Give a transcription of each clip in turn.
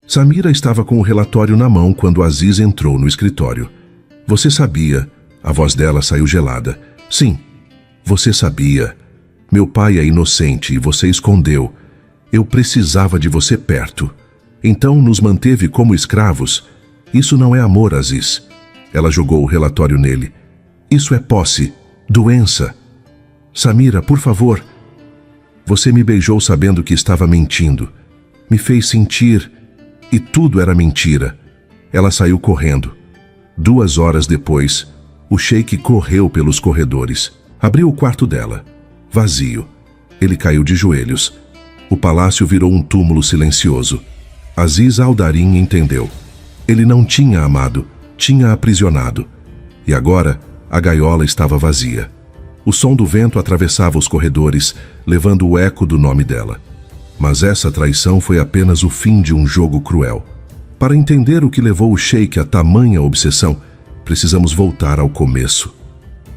Samira estava com o relatório na mão quando Aziz entrou no escritório. Você sabia? A voz dela saiu gelada. Sim, você sabia. Meu pai é inocente e você escondeu. Eu precisava de você perto. Então nos manteve como escravos. Isso não é amor, Aziz. Ela jogou o relatório nele. Isso é posse, doença. Samira, por favor. Você me beijou sabendo que estava mentindo. Me fez sentir... E tudo era mentira. Ela saiu correndo. 2 horas depois, o sheik correu pelos corredores. Abriu o quarto dela. Vazio. Ele caiu de joelhos. O palácio virou um túmulo silencioso. Aziz Al-Darin entendeu. Ele não tinha amado, tinha aprisionado. E agora, a gaiola estava vazia. O som do vento atravessava os corredores, levando o eco do nome dela. Mas essa traição foi apenas o fim de um jogo cruel. Para entender o que levou o sheik a tamanha obsessão, precisamos voltar ao começo.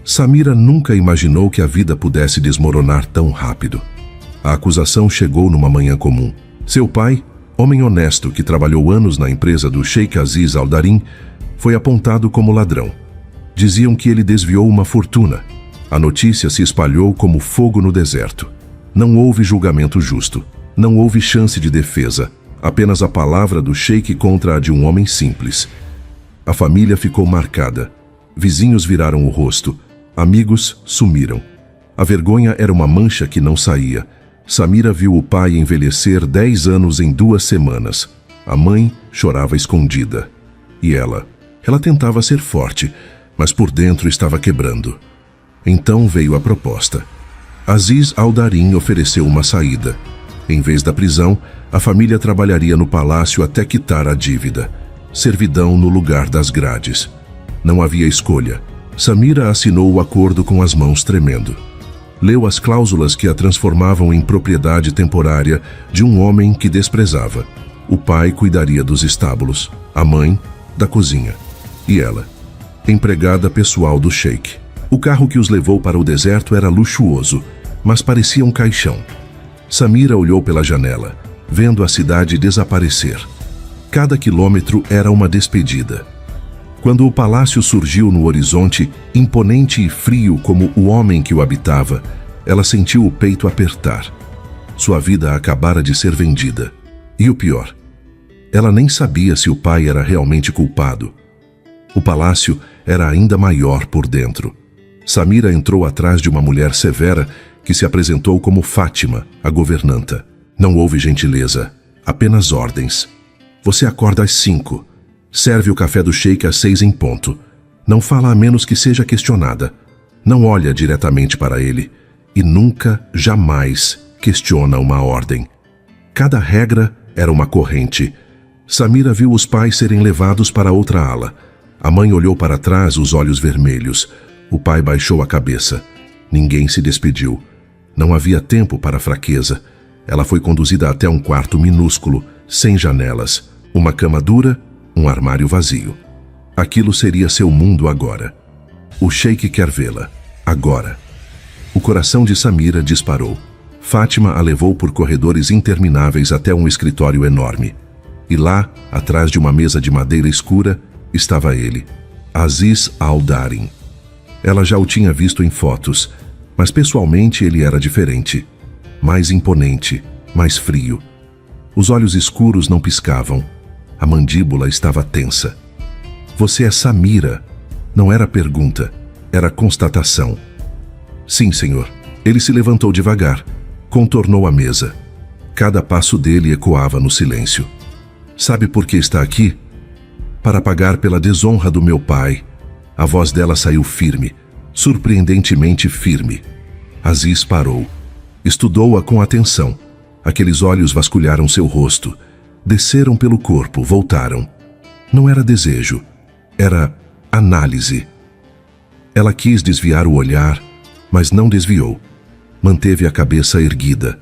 Samira nunca imaginou que a vida pudesse desmoronar tão rápido. A acusação chegou numa manhã comum. Seu pai, homem honesto que trabalhou anos na empresa do sheik Aziz Al-Darin, foi apontado como ladrão. Diziam que ele desviou uma fortuna. A notícia se espalhou como fogo no deserto. Não houve julgamento justo. Não houve chance de defesa, apenas a palavra do sheik contra a de um homem simples. A família ficou marcada. Vizinhos viraram o rosto. Amigos sumiram. A vergonha era uma mancha que não saía. Samira viu o pai envelhecer 10 anos em 2 semanas. A mãe chorava escondida. E ela tentava ser forte, mas por dentro estava quebrando. Então veio a proposta. Aziz Al-Darin ofereceu uma saída. Em vez da prisão, a família trabalharia no palácio até quitar a dívida. Servidão no lugar das grades. Não havia escolha. Samira assinou o acordo com as mãos tremendo. Leu as cláusulas que a transformavam em propriedade temporária de um homem que desprezava. O pai cuidaria dos estábulos, a mãe, da cozinha. E ela, empregada pessoal do sheik. O carro que os levou para o deserto era luxuoso, mas parecia um caixão. Samira olhou pela janela, vendo a cidade desaparecer. Cada quilômetro era uma despedida. Quando o palácio surgiu no horizonte, imponente e frio como o homem que o habitava, ela sentiu o peito apertar. Sua vida acabara de ser vendida. E o pior, ela nem sabia se o pai era realmente culpado. O palácio era ainda maior por dentro. Samira entrou atrás de uma mulher severa que se apresentou como Fátima, a governanta. Não houve gentileza, apenas ordens. Você acorda às 5. Serve o café do sheik às 6 em ponto. Não fala a menos que seja questionada. Não olha diretamente para ele. E nunca, jamais, questiona uma ordem. Cada regra era uma corrente. Samira viu os pais serem levados para outra ala. A mãe olhou para trás, os olhos vermelhos. O pai baixou a cabeça. Ninguém se despediu. Não havia tempo para fraqueza. Ela foi conduzida até um quarto minúsculo, sem janelas, uma cama dura, um armário vazio. Aquilo seria seu mundo agora. O sheik quer vê-la, agora. O coração de Samira disparou. Fátima a levou por corredores intermináveis até um escritório enorme. E lá, atrás de uma mesa de madeira escura, estava ele, Aziz Al-Darin. Ela já o tinha visto em fotos, mas pessoalmente ele era diferente. Mais imponente, mais frio. Os olhos escuros não piscavam. A mandíbula estava tensa. Você é Samira. Não era pergunta, era constatação. Sim, senhor. Ele se levantou devagar, contornou a mesa. Cada passo dele ecoava no silêncio. Sabe por que está aqui? Para pagar pela desonra do meu pai. A voz dela saiu firme, surpreendentemente firme. Aziz parou. Estudou-a com atenção. Aqueles olhos vasculharam seu rosto. Desceram pelo corpo, voltaram. Não era desejo, era análise. Ela quis desviar o olhar, mas não desviou. Manteve a cabeça erguida.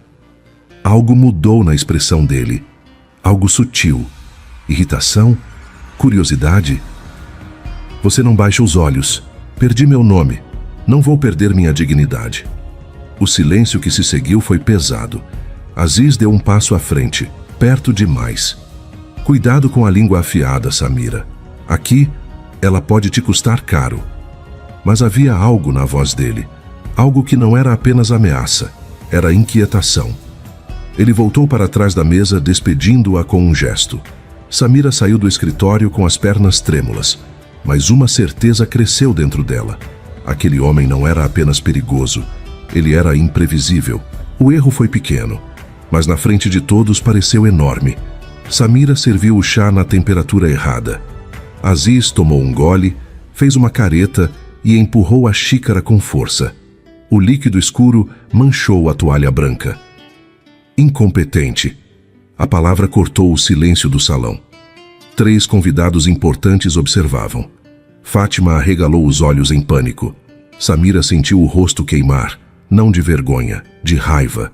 Algo mudou na expressão dele. Algo sutil. Irritação? Curiosidade? Você não baixa os olhos. Perdi meu nome. Não vou perder minha dignidade. O silêncio que se seguiu foi pesado. Aziz deu um passo à frente, perto demais. Cuidado com a língua afiada, Samira. Aqui, ela pode te custar caro. Mas havia algo na voz dele. Algo que não era apenas ameaça, era inquietação. Ele voltou para trás da mesa, despedindo-a com um gesto. Samira saiu do escritório com as pernas trêmulas, mas uma certeza cresceu dentro dela. Aquele homem não era apenas perigoso, ele era imprevisível. O erro foi pequeno, mas na frente de todos pareceu enorme. Samira serviu o chá na temperatura errada. Aziz tomou um gole, fez uma careta e empurrou a xícara com força. O líquido escuro manchou a toalha branca. Incompetente. A palavra cortou o silêncio do salão. 3 convidados importantes observavam. Fátima arregalou os olhos em pânico. Samira sentiu o rosto queimar, não de vergonha, de raiva.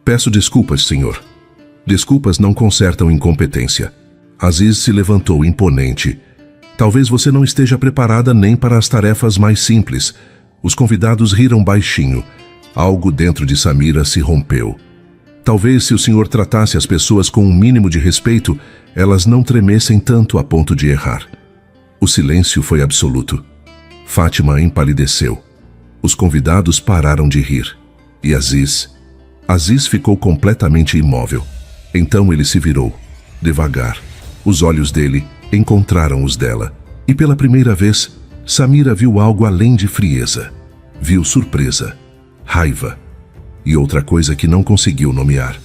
Peço desculpas, senhor. Desculpas não consertam incompetência. Aziz se levantou imponente. Talvez você não esteja preparada nem para as tarefas mais simples. Os convidados riram baixinho. Algo dentro de Samira se rompeu. Talvez se o senhor tratasse as pessoas com um mínimo de respeito, elas não tremessem tanto a ponto de errar. O silêncio foi absoluto. Fátima empalideceu. Os convidados pararam de rir. E Aziz ficou completamente imóvel. Então ele se virou, devagar. Os olhos dele encontraram os dela. E pela primeira vez, Samira viu algo além de frieza. Viu surpresa, raiva e outra coisa que não conseguiu nomear.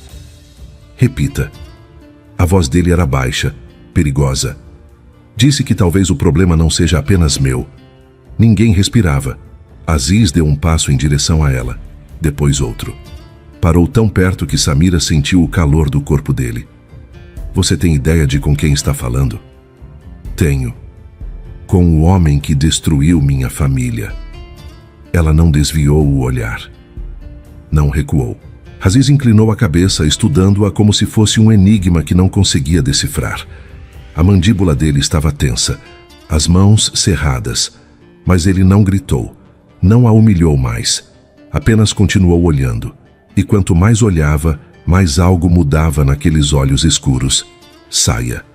Repita. A voz dele era baixa, perigosa. Disse que talvez o problema não seja apenas meu. Ninguém respirava. Aziz deu um passo em direção a ela, depois outro. Parou tão perto que Samira sentiu o calor do corpo dele. Você tem ideia de com quem está falando? Tenho. Com o homem que destruiu minha família. Ela não desviou o olhar. Não recuou. Aziz inclinou a cabeça, estudando-a como se fosse um enigma que não conseguia decifrar. A mandíbula dele estava tensa, as mãos cerradas. Mas ele não gritou, não a humilhou mais. Apenas continuou olhando. E quanto mais olhava, mais algo mudava naqueles olhos escuros. Saia.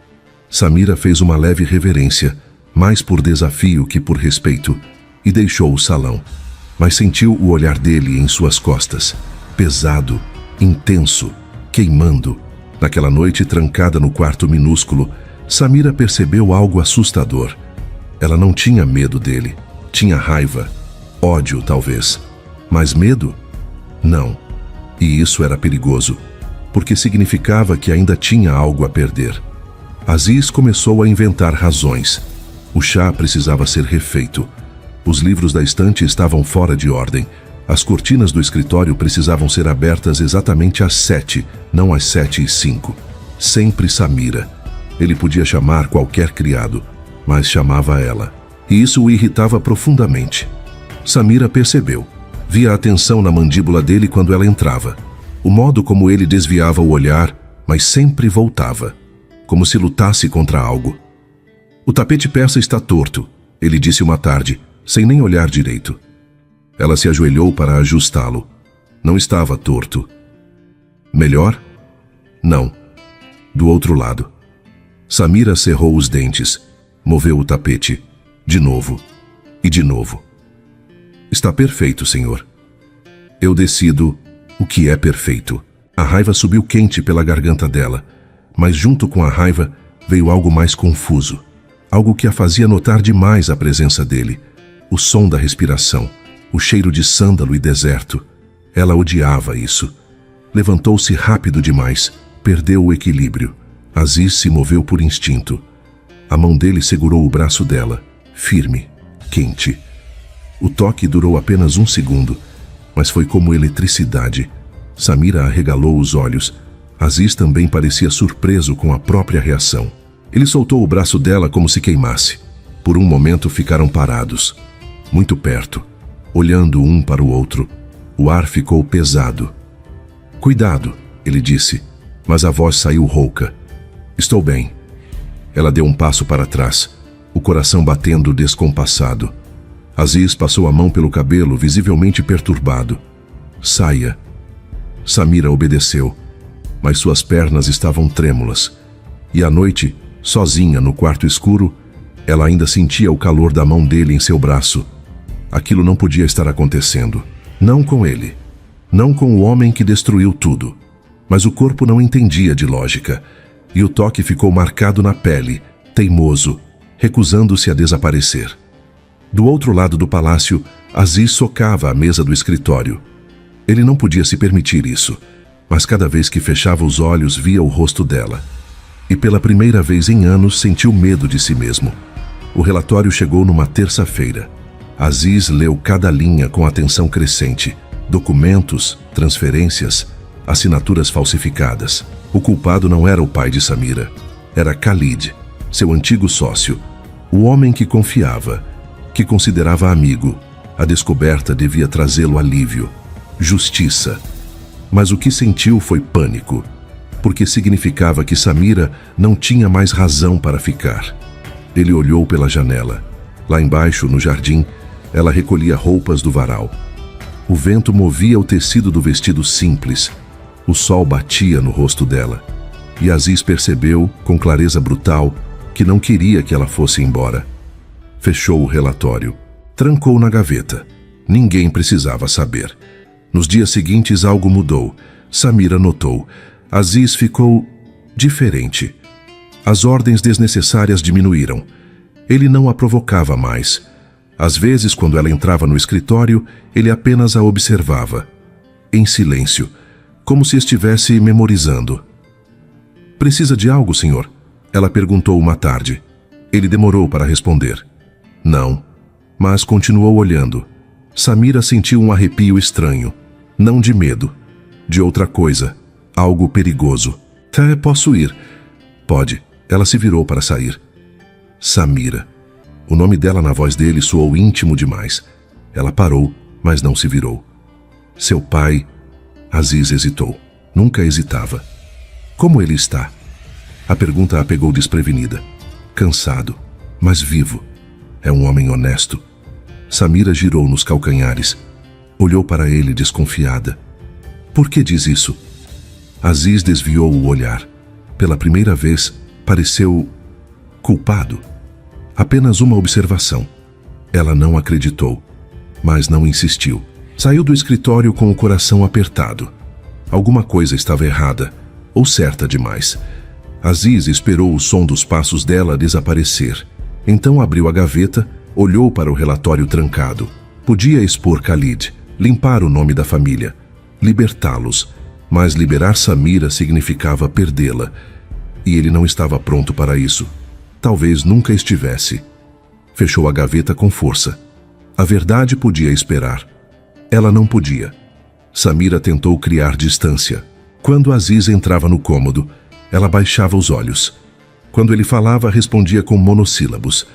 Samira fez uma leve reverência, mais por desafio que por respeito, e deixou o salão. Mas sentiu o olhar dele em suas costas, pesado, intenso, queimando. Naquela noite trancada no quarto minúsculo, Samira percebeu algo assustador. Ela não tinha medo dele, tinha raiva, ódio talvez, mas medo? Não. E isso era perigoso, porque significava que ainda tinha algo a perder. Aziz começou a inventar razões. O chá precisava ser refeito. Os livros da estante estavam fora de ordem. As cortinas do escritório precisavam ser abertas exatamente às 7, não às 7:05. Sempre Samira. Ele podia chamar qualquer criado, mas chamava ela. E isso o irritava profundamente. Samira percebeu. Via a tensão na mandíbula dele quando ela entrava. O modo como ele desviava o olhar, mas sempre voltava. Como se lutasse contra algo. O tapete persa está torto, ele disse uma tarde, sem nem olhar direito. Ela se ajoelhou para ajustá-lo. Não estava torto. Melhor? Não. Do outro lado. Samira cerrou os dentes, moveu o tapete. De novo. E de novo. Está perfeito, senhor. Eu decido o que é perfeito. A raiva subiu quente pela garganta dela, mas junto com a raiva veio algo mais confuso. Algo que a fazia notar demais a presença dele. O som da respiração, o cheiro de sândalo e deserto. Ela odiava isso. Levantou-se rápido demais, perdeu o equilíbrio. Aziz se moveu por instinto. A mão dele segurou o braço dela, firme, quente. O toque durou apenas 1 segundo, mas foi como eletricidade. Samira arregalou os olhos. Aziz também parecia surpreso com a própria reação. Ele soltou o braço dela como se queimasse. Por um momento ficaram parados, muito perto, olhando um para o outro. O ar ficou pesado. Cuidado, ele disse, mas a voz saiu rouca. Estou bem. Ela deu um passo para trás, o coração batendo descompassado. Aziz passou a mão pelo cabelo, visivelmente perturbado. Saia. Samira obedeceu, mas suas pernas estavam trêmulas. E à noite, sozinha no quarto escuro, ela ainda sentia o calor da mão dele em seu braço. Aquilo não podia estar acontecendo. Não com ele. Não com o homem que destruiu tudo. Mas o corpo não entendia de lógica. E o toque ficou marcado na pele, teimoso, recusando-se a desaparecer. Do outro lado do palácio, Aziz socava a mesa do escritório. Ele não podia se permitir isso, mas cada vez que fechava os olhos via o rosto dela. E pela primeira vez em anos sentiu medo de si mesmo. O relatório chegou numa terça-feira. Aziz leu cada linha com atenção crescente. Documentos, transferências, assinaturas falsificadas. O culpado não era o pai de Samira. Era Khalid, seu antigo sócio. O homem que confiava, que considerava amigo. A descoberta devia trazê-lo alívio, justiça. Mas o que sentiu foi pânico, porque significava que Samira não tinha mais razão para ficar. Ele olhou pela janela. Lá embaixo, no jardim, ela recolhia roupas do varal. O vento movia o tecido do vestido simples. O sol batia no rosto dela. E Aziz percebeu, com clareza brutal, que não queria que ela fosse embora. Fechou o relatório. Trancou na gaveta. Ninguém precisava saber. Nos dias seguintes algo mudou. Samira notou. Aziz ficou diferente. As ordens desnecessárias diminuíram. Ele não a provocava mais. Às vezes, quando ela entrava no escritório, ele apenas a observava. Em silêncio, como se estivesse memorizando. "Precisa de algo, senhor?" Ela perguntou uma tarde. Ele demorou para responder. Não, mas continuou olhando. Samira sentiu um arrepio estranho. Não de medo, de outra coisa. Algo perigoso. Posso ir?" "Pode." Ela se virou para sair. Samira. O nome dela na voz dele soou íntimo demais. Ela parou, mas não se virou. Seu pai... Aziz hesitou. Nunca hesitava. "Como ele está?" A pergunta a pegou desprevenida. Cansado, mas vivo. É um homem honesto. Samira girou nos calcanhares. Olhou para ele desconfiada. "Por que diz isso?" Aziz desviou o olhar. Pela primeira vez, pareceu culpado. Apenas uma observação. Ela não acreditou, mas não insistiu. Saiu do escritório com o coração apertado. Alguma coisa estava errada, ou certa demais. Aziz esperou o som dos passos dela desaparecer. Então abriu a gaveta, olhou para o relatório trancado. Podia expor Khalid, limpar o nome da família, libertá-los, mas liberar Samira significava perdê-la. E ele não estava pronto para isso. Talvez nunca estivesse. Fechou a gaveta com força. A verdade podia esperar. Ela não podia. Samira tentou criar distância. Quando Aziz entrava no cômodo, ela baixava os olhos. Quando ele falava, respondia com monossílabos.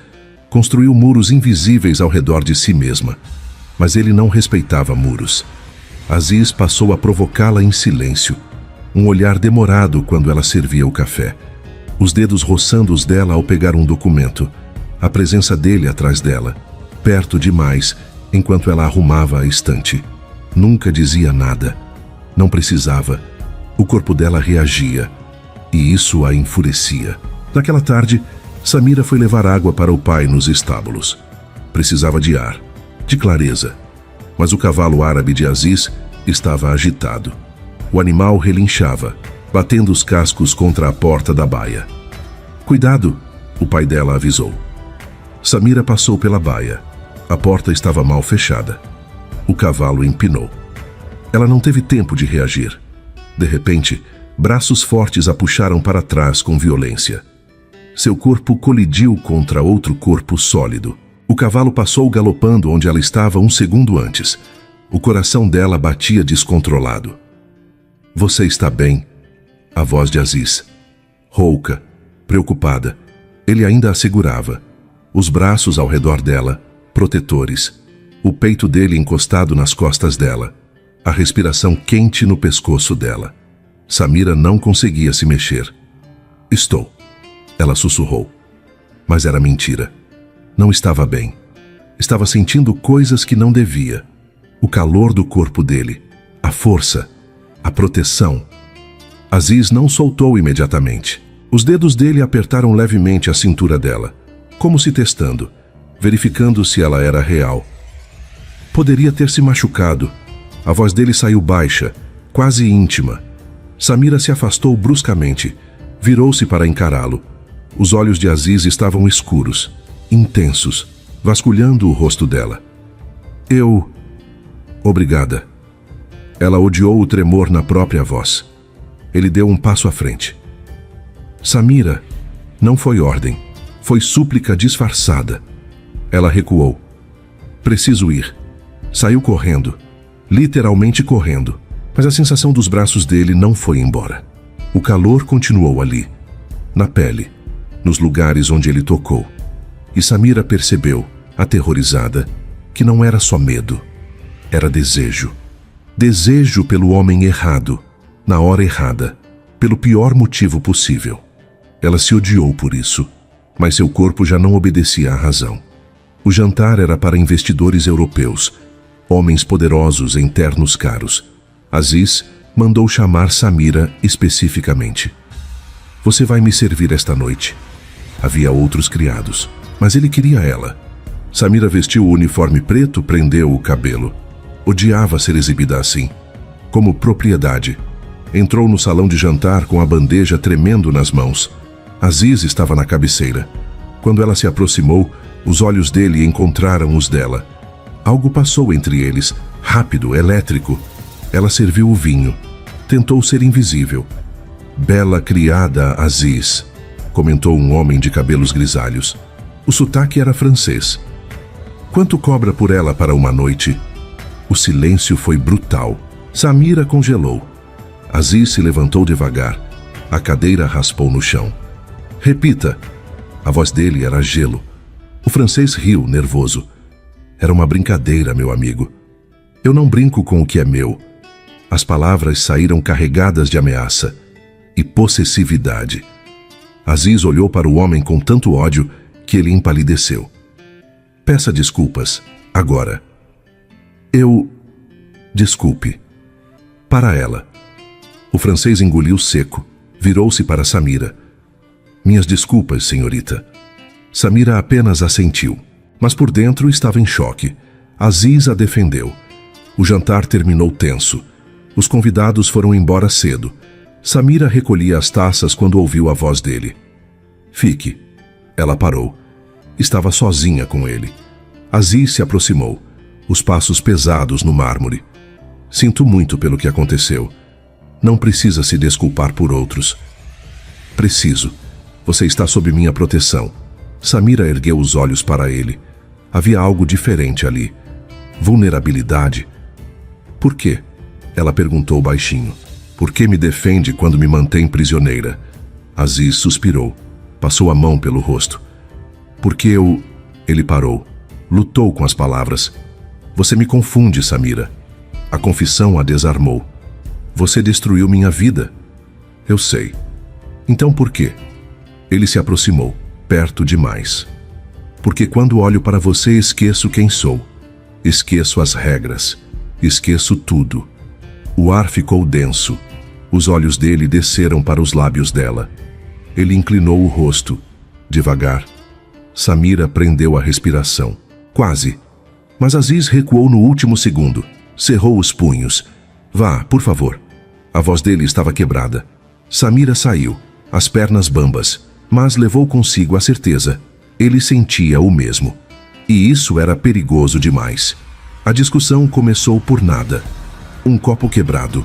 Construiu muros invisíveis ao redor de si mesma. Mas ele não respeitava muros. Aziz passou a provocá-la em silêncio. Um olhar demorado quando ela servia o café. Os dedos roçando os dela ao pegar um documento. A presença dele atrás dela. Perto demais, enquanto ela arrumava a estante. Nunca dizia nada. Não precisava. O corpo dela reagia. E isso a enfurecia. Naquela tarde, Samira foi levar água para o pai nos estábulos. Precisava de ar, de clareza. Mas o cavalo árabe de Aziz estava agitado. O animal relinchava, batendo os cascos contra a porta da baia. "Cuidado!" o pai dela avisou. Samira passou pela baia. A porta estava mal fechada. O cavalo empinou. Ela não teve tempo de reagir. De repente, braços fortes a puxaram para trás com violência. Seu corpo colidiu contra outro corpo sólido. O cavalo passou galopando onde ela estava um segundo antes. O coração dela batia descontrolado. "Você está bem?" A voz de Aziz. Rouca, preocupada. Ele ainda a segurava. Os braços ao redor dela, protetores. O peito dele encostado nas costas dela. A respiração quente no pescoço dela. Samira não conseguia se mexer. "Estou." Ela sussurrou. Mas era mentira. Não estava bem. Estava sentindo coisas que não devia. O calor do corpo dele. A força. A proteção. Aziz não soltou imediatamente. Os dedos dele apertaram levemente a cintura dela, como se testando, verificando se ela era real. Poderia ter se machucado. A voz dele saiu baixa, quase íntima. Samira se afastou bruscamente, virou-se para encará-lo. Os olhos de Aziz estavam escuros, intensos, vasculhando o rosto dela. Obrigada. Ela odiou o tremor na própria voz. Ele deu um passo à frente. Samira, não foi ordem, foi súplica disfarçada. Ela recuou. Preciso ir. Saiu correndo, literalmente correndo, mas a sensação dos braços dele não foi embora. O calor continuou ali, na pele, nos lugares onde ele tocou. E Samira percebeu, aterrorizada, que não era só medo, era desejo. Desejo pelo homem errado, na hora errada, pelo pior motivo possível. Ela se odiou por isso, mas seu corpo já não obedecia à razão. O jantar era para investidores europeus, homens poderosos em ternos caros. Aziz mandou chamar Samira especificamente. Você vai me servir esta noite. Havia outros criados, mas ele queria ela. Samira vestiu o uniforme preto, prendeu o cabelo. Odiava ser exibida assim, como propriedade. Entrou no salão de jantar com a bandeja tremendo nas mãos. Aziz estava na cabeceira. Quando ela se aproximou, os olhos dele encontraram os dela. Algo passou entre eles, rápido, elétrico. Ela serviu o vinho. Tentou ser invisível. Bela criada, Aziz, comentou um homem de cabelos grisalhos. O sotaque era francês. Quanto cobra por ela para uma noite? O silêncio foi brutal. Samira congelou. Aziz se levantou devagar. A cadeira raspou no chão. Repita. A voz dele era gelo. O francês riu, nervoso. Era uma brincadeira, meu amigo. Eu não brinco com o que é meu. As palavras saíram carregadas de ameaça e possessividade. Aziz olhou para o homem com tanto ódio que ele empalideceu. Peça desculpas, agora. Desculpe. Para ela. O francês engoliu seco, virou-se para Samira. Minhas desculpas, senhorita. Samira apenas assentiu, mas por dentro estava em choque. Aziz a defendeu. O jantar terminou tenso. Os convidados foram embora cedo. Samira recolhia as taças quando ouviu a voz dele. Fique. Ela parou. Estava sozinha com ele. Aziz se aproximou, os passos pesados no mármore. Sinto muito pelo que aconteceu. Não precisa se desculpar por outros. Preciso. Você está sob minha proteção. Samira ergueu os olhos para ele. Havia algo diferente ali. Vulnerabilidade. Por quê? Ela perguntou baixinho. Por que me defende quando me mantém prisioneira? Aziz suspirou. Passou a mão pelo rosto. Porque eu... Ele parou. Lutou com as palavras. Você me confunde, Samira. A confissão a desarmou. Você destruiu minha vida. Eu sei. Então por quê? Ele se aproximou, perto demais. Porque quando olho para você esqueço quem sou. Esqueço as regras. Esqueço tudo. O ar ficou denso. Os olhos dele desceram para os lábios dela. Ele inclinou o rosto. Devagar. Samira prendeu a respiração. Quase. Mas Aziz recuou no último segundo. Cerrou os punhos. Vá, por favor. A voz dele estava quebrada. Samira saiu, as pernas bambas, mas levou consigo a certeza. Ele sentia o mesmo. E isso era perigoso demais. A discussão começou por nada. Um copo quebrado.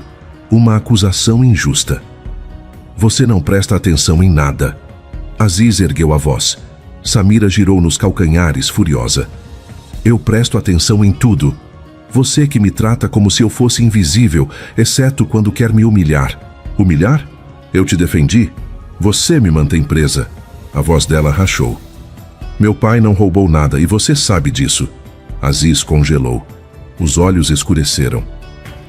Uma acusação injusta. Você não presta atenção em nada. Aziz ergueu a voz. Samira girou nos calcanhares, furiosa. Eu presto atenção em tudo. Você que me trata como se eu fosse invisível, exceto quando quer me humilhar. Humilhar? Eu te defendi? Você me mantém presa. A voz dela rachou. Meu pai não roubou nada e você sabe disso. Aziz congelou. Os olhos escureceram.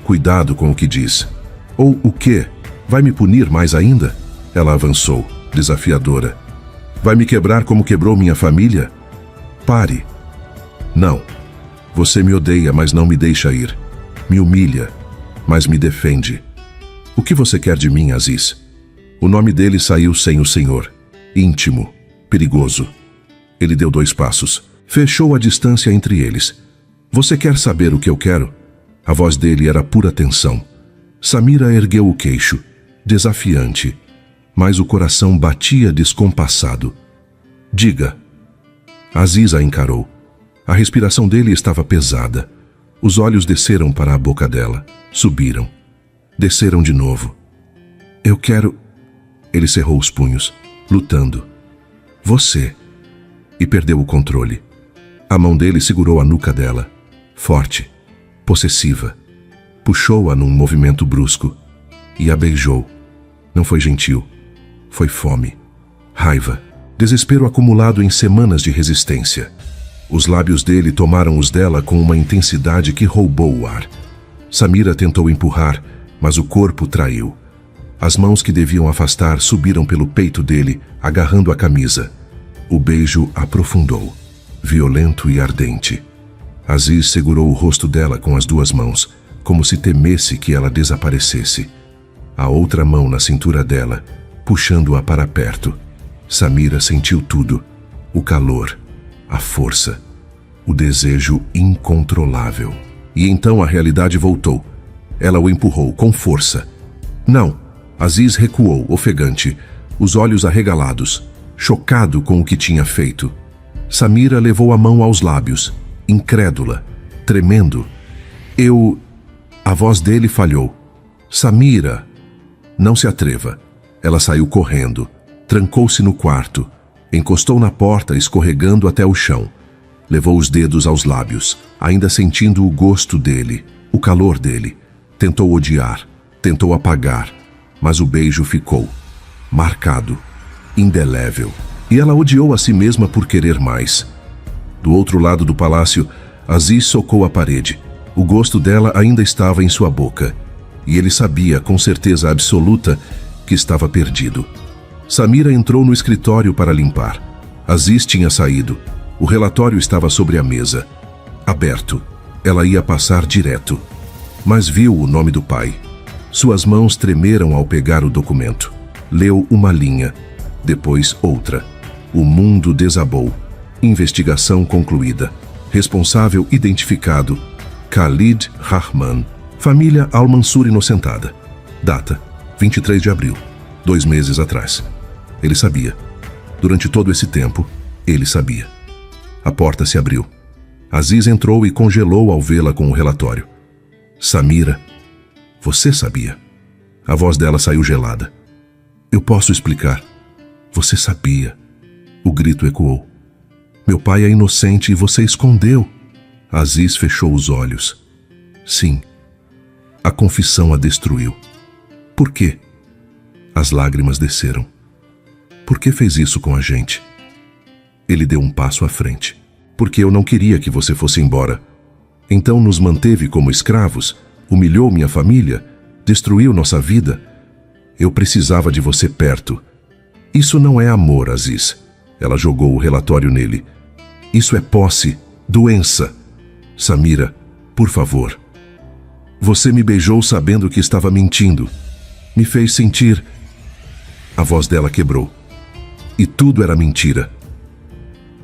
Cuidado com o que diz. Ou o quê? Vai me punir mais ainda? Ela avançou, desafiadora. Vai me quebrar como quebrou minha família? Pare. Não. Você me odeia, mas não me deixa ir. Me humilha, mas me defende. O que você quer de mim, Aziz? O nome dele saiu sem o Senhor. Íntimo, perigoso. Ele deu 2 passos. Fechou a distância entre eles. Você quer saber o que eu quero? A voz dele era pura tensão. Samira ergueu o queixo, desafiante, mas o coração batia descompassado. Diga. Aziz a encarou. A respiração dele estava pesada. Os olhos desceram para a boca dela. Subiram. Desceram de novo. Eu quero... Ele cerrou os punhos, lutando. Você. E perdeu o controle. A mão dele segurou a nuca dela. Forte. Possessiva. Puxou-a num movimento brusco. E a beijou. Não foi gentil. Foi fome. Raiva. Desespero acumulado em semanas de resistência. Os lábios dele tomaram os dela com uma intensidade que roubou o ar. Samira tentou empurrar, mas o corpo traiu. As mãos que deviam afastar subiram pelo peito dele, agarrando a camisa. O beijo aprofundou, violento e ardente. Aziz segurou o rosto dela com as 2 mãos, como se temesse que ela desaparecesse. A outra mão na cintura dela, puxando-a para perto. Samira sentiu tudo: o calor, a força, o desejo incontrolável. E então a realidade voltou. Ela o empurrou com força. Não! Aziz recuou, ofegante, os olhos arregalados, chocado com o que tinha feito. Samira levou a mão aos lábios, incrédula, tremendo. A voz dele falhou. Samira! Não se atreva. Ela saiu correndo, trancou-se no quarto, encostou na porta, escorregando até o chão. Levou os dedos aos lábios, ainda sentindo o gosto dele, o calor dele. Tentou odiar, tentou apagar, mas o beijo ficou, marcado, indelével. E ela odiou a si mesma por querer mais. Do outro lado do palácio, Aziz socou a parede. O gosto dela ainda estava em sua boca, e ele sabia com certeza absoluta que estava perdido. Samira entrou no escritório para limpar. Aziz tinha saído. O relatório estava sobre a mesa, aberto. Ela ia passar direto, mas viu o nome do pai. Suas mãos tremeram ao pegar o documento. Leu uma linha, depois outra. O mundo desabou. Investigação concluída. Responsável identificado: Khalid Rahman. Família Al-Mansur inocentada. Data: 23 de abril, 2 meses atrás. Ele sabia. Durante todo esse tempo, ele sabia. A porta se abriu. Aziz entrou e congelou ao vê-la com o relatório. Samira, você sabia. A voz dela saiu gelada. Eu posso explicar. Você sabia. O grito ecoou. Meu pai é inocente e você escondeu. Aziz fechou os olhos. Sim. A confissão a destruiu. Por quê? As lágrimas desceram. Por que fez isso com a gente? Ele deu um passo à frente. Porque eu não queria que você fosse embora. Então nos manteve como escravos, humilhou minha família, destruiu nossa vida. Eu precisava de você perto. Isso não é amor, Aziz. Ela jogou o relatório nele. Isso é posse, doença. Samira, por favor. Você me beijou sabendo que estava mentindo. Me fez sentir... A voz dela quebrou. E tudo era mentira.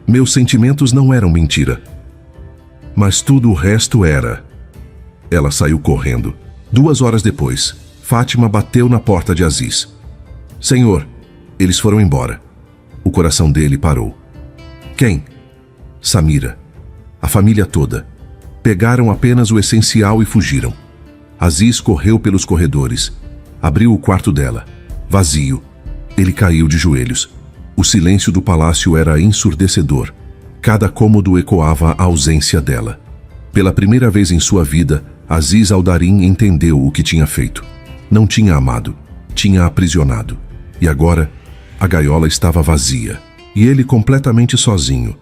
Meus sentimentos não eram mentira. Mas tudo o resto era. Ela saiu correndo. 2 horas depois, Fátima bateu na porta de Aziz. Senhor, eles foram embora. O coração dele parou. Quem? Samira. A família toda. Pegaram apenas o essencial e fugiram. Aziz correu pelos corredores. Abriu o quarto dela. Vazio. Ele caiu de joelhos. O silêncio do palácio era ensurdecedor. Cada cômodo ecoava a ausência dela. Pela primeira vez em sua vida, Aziz Al-Darin entendeu o que tinha feito. Não tinha amado, tinha aprisionado. E agora, a gaiola estava vazia. E ele completamente sozinho.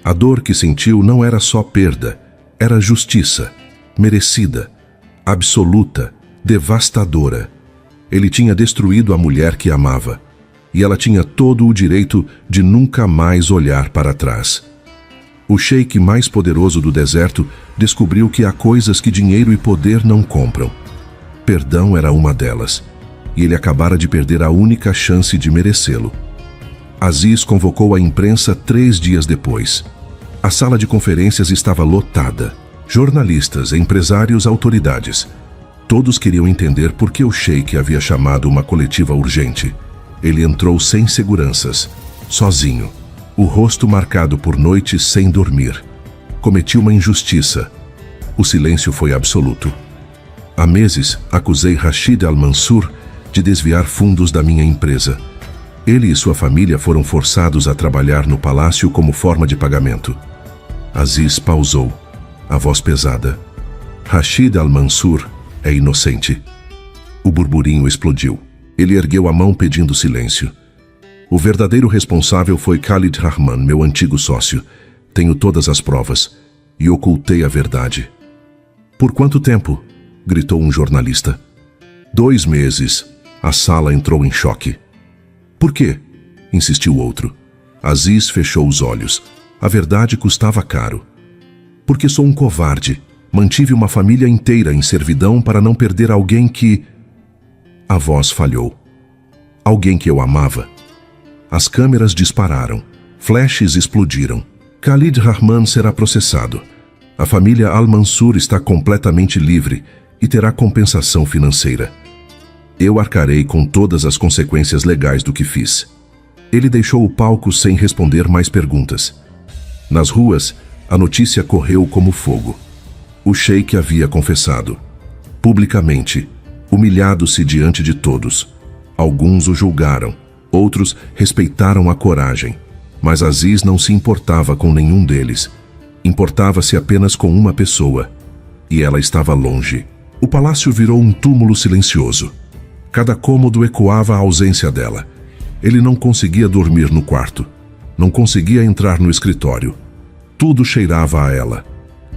A dor que sentiu não era só perda, era justiça, merecida, absoluta, devastadora. Ele tinha destruído a mulher que amava. E ela tinha todo o direito de nunca mais olhar para trás. O sheik mais poderoso do deserto descobriu que há coisas que dinheiro e poder não compram. Perdão era uma delas. e ele acabara de perder a única chance de merecê-lo. Aziz convocou a imprensa 3 dias depois. A sala de conferências estava lotada. Jornalistas, empresários, autoridades. Todos queriam entender por que o sheik havia chamado uma coletiva urgente. Ele entrou sem seguranças, sozinho, o rosto marcado por noites sem dormir. Cometi uma injustiça. O silêncio foi absoluto. Há meses, acusei Rashid Al-Mansur de desviar fundos da minha empresa. Ele e sua família foram forçados a trabalhar no palácio como forma de pagamento. Aziz pausou, a voz pesada. Rashid Al-Mansur é inocente. O burburinho explodiu. Ele ergueu a mão pedindo silêncio. O verdadeiro responsável foi Khalid Rahman, meu antigo sócio. Tenho todas as provas. E ocultei a verdade. Por quanto tempo? Gritou um jornalista. 2 meses. A sala entrou em choque. Por quê? Insistiu outro. Aziz fechou os olhos. A verdade custava caro. Porque sou um covarde. Mantive uma família inteira em servidão para não perder alguém que... A voz falhou. Alguém que eu amava. As câmeras dispararam. Flashes explodiram. Khalid Rahman será processado. A família Al-Mansur está completamente livre e terá compensação financeira. Eu arcarei com todas as consequências legais do que fiz. Ele deixou o palco sem responder mais perguntas. Nas ruas, a notícia correu como fogo. O sheik havia confessado. Publicamente, humilhado-se diante de todos. Alguns o julgaram, outros respeitaram a coragem. Mas Aziz não se importava com nenhum deles. Importava-se apenas com uma pessoa. E ela estava longe. O palácio virou um túmulo silencioso. Cada cômodo ecoava a ausência dela. Ele não conseguia dormir no quarto. Não conseguia entrar no escritório. Tudo cheirava a ela.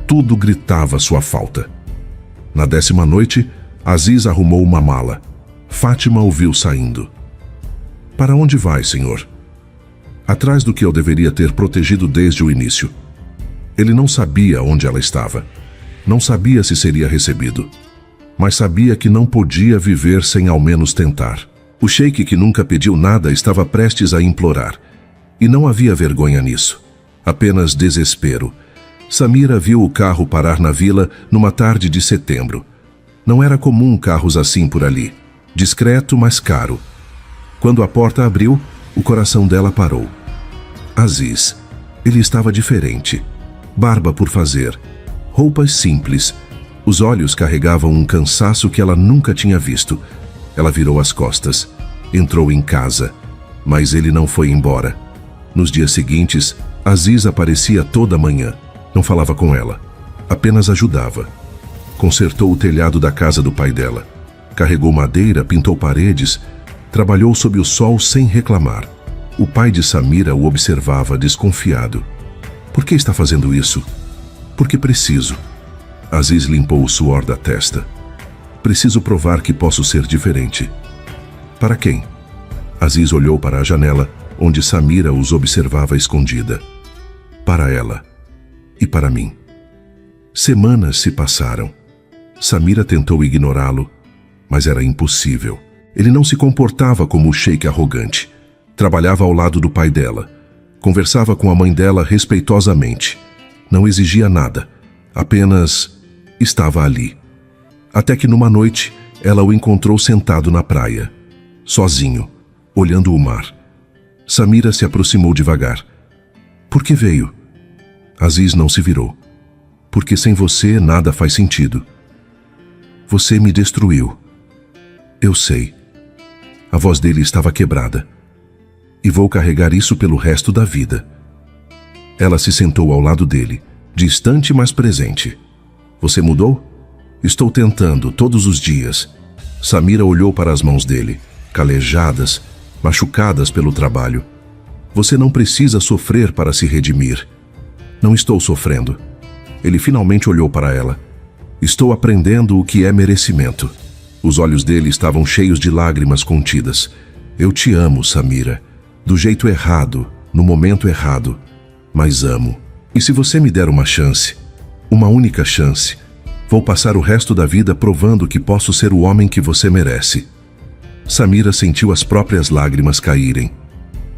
Tudo gritava sua falta. Na 10ª noite, Aziz arrumou uma mala. Fátima o viu saindo. Para onde vai, senhor? Atrás do que eu deveria ter protegido desde o início. Ele não sabia onde ela estava. Não sabia se seria recebido. Mas sabia que não podia viver sem ao menos tentar. O sheik, que nunca pediu nada, estava prestes a implorar. E não havia vergonha nisso. Apenas desespero. Samira viu o carro parar na vila numa tarde de setembro. Não era comum carros assim por ali. Discreto, mas caro. Quando a porta abriu, o coração dela parou. Aziz. Ele estava diferente. Barba por fazer. Roupas simples. Os olhos carregavam um cansaço que ela nunca tinha visto. Ela virou as costas. Entrou em casa. Mas ele não foi embora. Nos dias seguintes, Aziz aparecia toda manhã. Não falava com ela. Apenas ajudava. Consertou o telhado da casa do pai dela. Carregou madeira, pintou paredes. Trabalhou sob o sol sem reclamar. O pai de Samira o observava desconfiado. Por que está fazendo isso? Porque preciso. Aziz limpou o suor da testa. Preciso provar que posso ser diferente. Para quem? Aziz olhou para a janela, onde Samira os observava escondida. Para ela. E para mim. Semanas se passaram. Samira tentou ignorá-lo, mas era impossível. Ele não se comportava como o sheik arrogante. Trabalhava ao lado do pai dela. Conversava com a mãe dela respeitosamente. Não exigia nada. Apenas estava ali. Até que numa noite, ela o encontrou sentado na praia. Sozinho, olhando o mar. Samira se aproximou devagar. Por que veio? Aziz não se virou. Porque sem você nada faz sentido. Você me destruiu. Eu sei. A voz dele estava quebrada. E vou carregar isso pelo resto da vida. Ela se sentou ao lado dele, distante mas presente. Você mudou? Estou tentando, todos os dias. Samira olhou para as mãos dele, calejadas, machucadas pelo trabalho. Você não precisa sofrer para se redimir. Não estou sofrendo. Ele finalmente olhou para ela. Estou aprendendo o que é merecimento. Os olhos dele estavam cheios de lágrimas contidas. Eu te amo, Samira. Do jeito errado, no momento errado. Mas amo. E se você me der uma chance, uma única chance, vou passar o resto da vida provando que posso ser o homem que você merece. Samira sentiu as próprias lágrimas caírem.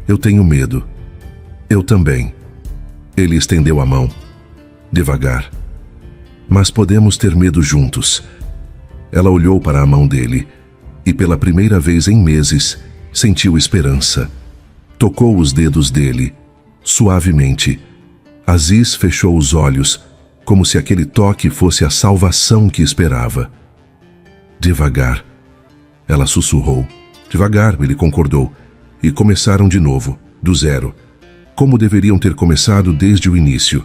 Eu tenho medo. Eu também. Ele estendeu a mão. Devagar. Mas podemos ter medo juntos. Ela olhou para a mão dele e, pela primeira vez em meses, sentiu esperança. Tocou os dedos dele, suavemente. Aziz fechou os olhos, como se aquele toque fosse a salvação que esperava. Devagar. Ela sussurrou. Devagar, ele concordou. E começaram de novo, do zero. Como deveriam ter começado desde o início.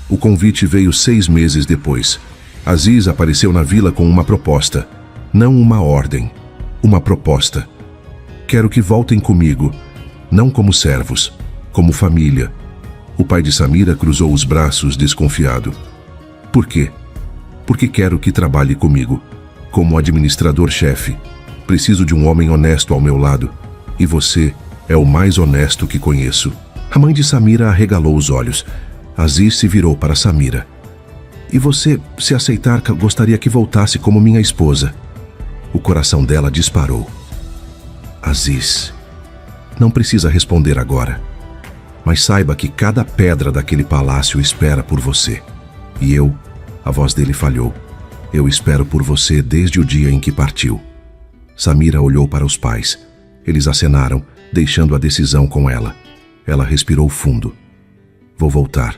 O convite veio 6 meses depois. Aziz apareceu na vila com uma proposta. Não uma ordem. Uma proposta. Quero que voltem comigo. Não como servos, como família. O pai de Samira cruzou os braços, desconfiado. Por quê? Porque quero que trabalhe comigo. Como administrador-chefe. Preciso de um homem honesto ao meu lado. E você é o mais honesto que conheço. A mãe de Samira arregalou os olhos. Aziz se virou para Samira. E você, se aceitar, gostaria que voltasse como minha esposa. O coração dela disparou. Aziz, não precisa responder agora. Mas saiba que cada pedra daquele palácio espera por você. E eu, a voz dele falhou. Eu espero por você desde o dia em que partiu. Samira olhou para os pais. Eles acenaram, deixando a decisão com ela. Ela respirou fundo. Vou voltar,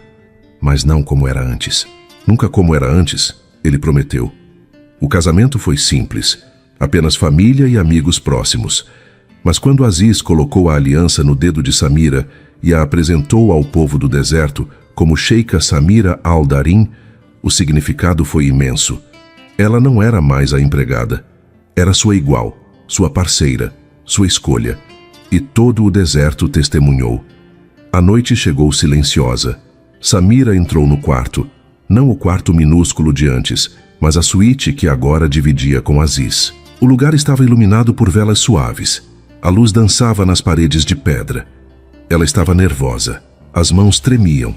mas não como era antes. Nunca como era antes, ele prometeu. O casamento foi simples, apenas família e amigos próximos. Mas quando Aziz colocou a aliança no dedo de Samira e a apresentou ao povo do deserto como Sheikha Samira al-Darim, o significado foi imenso. Ela não era mais a empregada. Era sua igual, sua parceira, sua escolha. E todo o deserto testemunhou. A noite chegou silenciosa. Samira entrou no quarto. Não o quarto minúsculo de antes, mas a suíte que agora dividia com Aziz. O lugar estava iluminado por velas suaves. A luz dançava nas paredes de pedra. Ela estava nervosa. As mãos tremiam.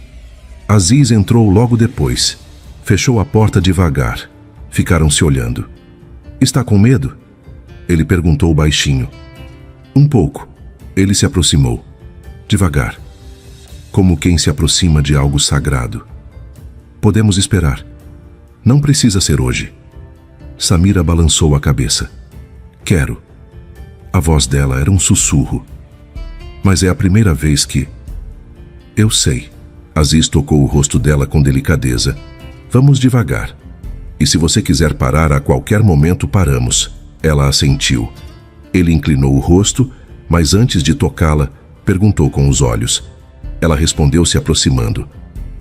Aziz entrou logo depois. Fechou a porta devagar. Ficaram se olhando. Está com medo? Ele perguntou baixinho. Um pouco. Ele se aproximou. Devagar. Como quem se aproxima de algo sagrado. Podemos esperar. Não precisa ser hoje. Samira balançou a cabeça. Quero. A voz dela era um sussurro. Mas é a primeira vez que... Eu sei. Aziz tocou o rosto dela com delicadeza. Vamos devagar. E se você quiser parar a qualquer momento, paramos. Ela assentiu. Ele inclinou o rosto, mas antes de tocá-la, perguntou com os olhos. Ela respondeu se aproximando.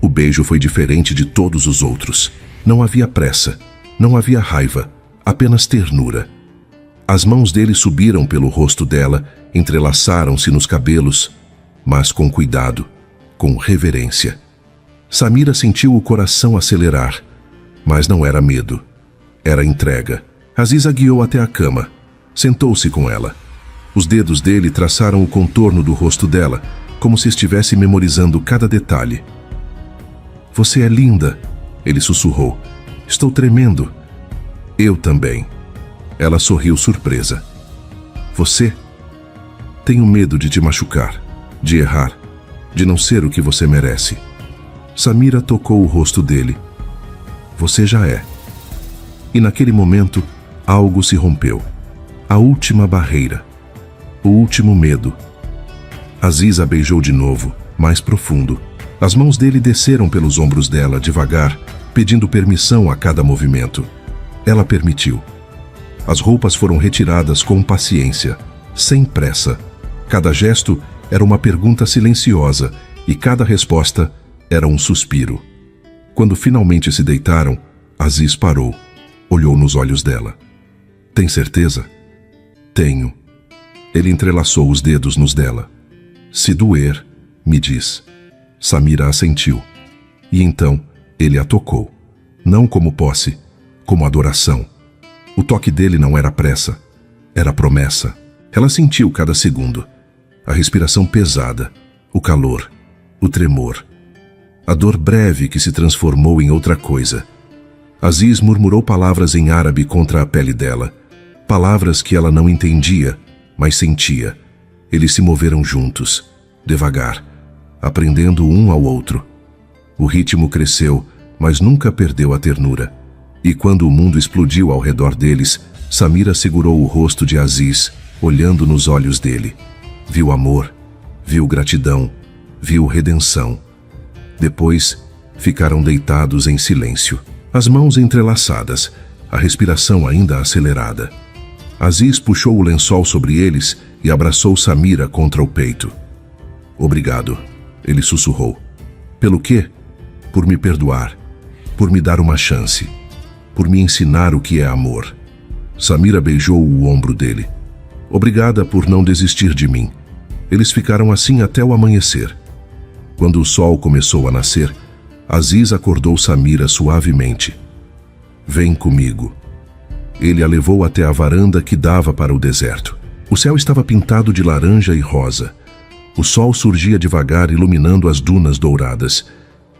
O beijo foi diferente de todos os outros. Não havia pressa, não havia raiva, apenas ternura. As mãos dele subiram pelo rosto dela, entrelaçaram-se nos cabelos, mas com cuidado, com reverência. Samira sentiu o coração acelerar, mas não era medo, era entrega. Aziz a guiou até a cama, sentou-se com ela. Os dedos dele traçaram o contorno do rosto dela, como se estivesse memorizando cada detalhe. Você é linda, ele sussurrou. Estou tremendo. Eu também. Ela sorriu surpresa. Você? Tenho medo de te machucar, de errar, de não ser o que você merece. Samira tocou o rosto dele. Você já é. E naquele momento, algo se rompeu. A última barreira. O último medo. Aziz a beijou de novo, mais profundo. As mãos dele desceram pelos ombros dela, devagar, pedindo permissão a cada movimento. Ela permitiu. As roupas foram retiradas com paciência, sem pressa. Cada gesto era uma pergunta silenciosa e cada resposta era um suspiro. Quando finalmente se deitaram, Aziz parou, olhou nos olhos dela. Tem certeza? Tenho. Ele entrelaçou os dedos nos dela. Se doer, me diz. Samira assentiu. E então, ele a tocou. Não como posse, como adoração. O toque dele não era pressa, era promessa. Ela sentiu cada segundo. A respiração pesada, o calor, o tremor. A dor breve que se transformou em outra coisa. Aziz murmurou palavras em árabe contra a pele dela. Palavras que ela não entendia, mas sentia. Eles se moveram juntos, devagar, aprendendo um ao outro. O ritmo cresceu, mas nunca perdeu a ternura. E quando o mundo explodiu ao redor deles, Samira segurou o rosto de Aziz, olhando nos olhos dele. Viu amor, viu gratidão, viu redenção. Depois, ficaram deitados em silêncio, as mãos entrelaçadas, a respiração ainda acelerada. Aziz puxou o lençol sobre eles e abraçou Samira contra o peito. "Obrigado", ele sussurrou. "Pelo quê? Por me perdoar, por me dar uma chance, por me ensinar o que é amor." Samira beijou o ombro dele. "Obrigada por não desistir de mim." Eles ficaram assim até o amanhecer. Quando o sol começou a nascer, Aziz acordou Samira suavemente. "Vem comigo." Ele a levou até a varanda que dava para o deserto. O céu estava pintado de laranja e rosa. O sol surgia devagar, iluminando as dunas douradas.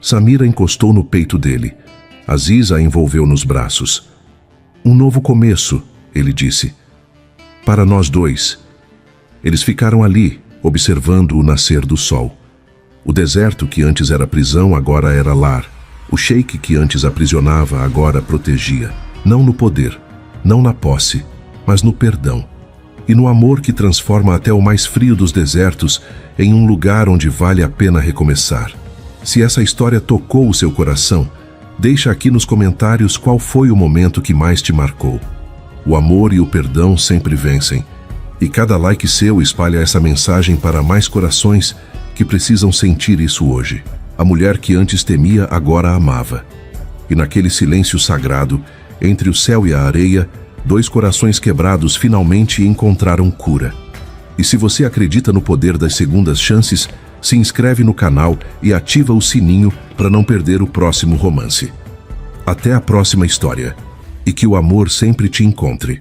Samira encostou no peito dele. Aziz a envolveu nos braços. "Um novo começo", ele disse. "Para nós dois." Eles ficaram ali, observando o nascer do sol. O deserto que antes era prisão agora era lar. O sheik que antes aprisionava agora protegia. Não no poder, não na posse, mas no perdão. E no amor que transforma até o mais frio dos desertos em um lugar onde vale a pena recomeçar. Se essa história tocou o seu coração, deixa aqui nos comentários qual foi o momento que mais te marcou. O amor e o perdão sempre vencem. E cada like seu espalha essa mensagem para mais corações que precisam sentir isso hoje. A mulher que antes temia agora amava. E naquele silêncio sagrado, entre o céu e a areia, dois corações quebrados finalmente encontraram cura. E se você acredita no poder das segundas chances, se inscreve no canal e ativa o sininho para não perder o próximo romance. Até a próxima história. E que o amor sempre te encontre.